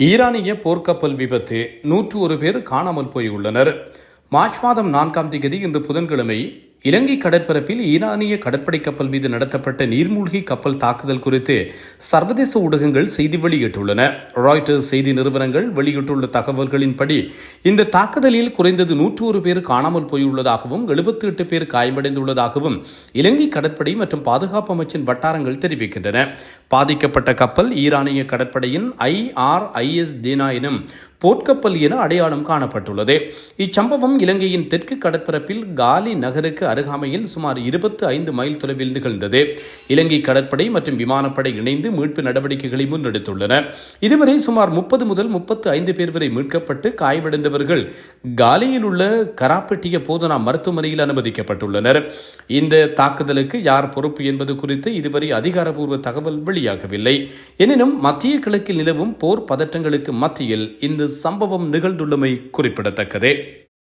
ஈரானிய போர்க்கப்பல் விபத்து 101 பேர் காணாமல் போயுள்ளனர். மார்ச் மாதம் 4ஆம் தேதி இன்று புதன்கிழமை இலங்கை கடற்பரப்பில் ஈரானிய கடற்படை கப்பல் மீது நடத்தப்பட்ட நீர்மூழ்கி கப்பல் தாக்குதல் குறித்து சர்வதேச ஊடகங்கள் செய்தி வெளியிட்டுள்ளன. ராய்ட்டர்ஸ் செய்தி நிறுவனங்கள் வெளியிட்டுள்ள தகவல்களின்படி இந்த தாக்குதலில் குறைந்தது 101 பேர் காணாமல் போயுள்ளதாகவும் 78 பேர் காயமடைந்துள்ளதாகவும் இலங்கை கடற்படை மற்றும் பாதுகாப்பு அமைச்சின் வட்டாரங்கள் தெரிவிக்கின்றன. பாதிக்கப்பட்ட கப்பல் ஈரானிய கடற்படையின் IRIS தேனா எனும் போர்க்கப்பல் என அடையாளம் காணப்பட்டுள்ளது. இச்சம்பவம் இலங்கையின் தெற்கு கடற்பரப்பில் காலி நகருக்கு அருகாமையில் சுமார் 25 மைல் தொலைவில் நிகழ்ந்தது. இலங்கை கடற்படை மற்றும் விமானப்படை இணைந்து மீட்பு நடவடிக்கைகளை முன்னெடுத்துள்ளன. இதுவரை சுமார் 30 முதல் 35 பேர் வரை மீட்கப்பட்டு காயமடைந்தவர்கள் காலியில் உள்ள கராப்பட்டிய போதனா மருத்துவமனையில் அனுமதிக்கப்பட்டுள்ளனர். இந்த தாக்குதலுக்கு யார் பொறுப்பு என்பது குறித்து இதுவரை அதிகாரப்பூர்வ தகவல் வெளியாகவில்லை. எனினும் மத்திய கிழக்கில் நிலவும் போர் பதற்றங்களுக்கு மத்தியில் இந்த சம்பவம் நிகழ்ந்துள்ளமை குறிப்பிடத்தக்கது.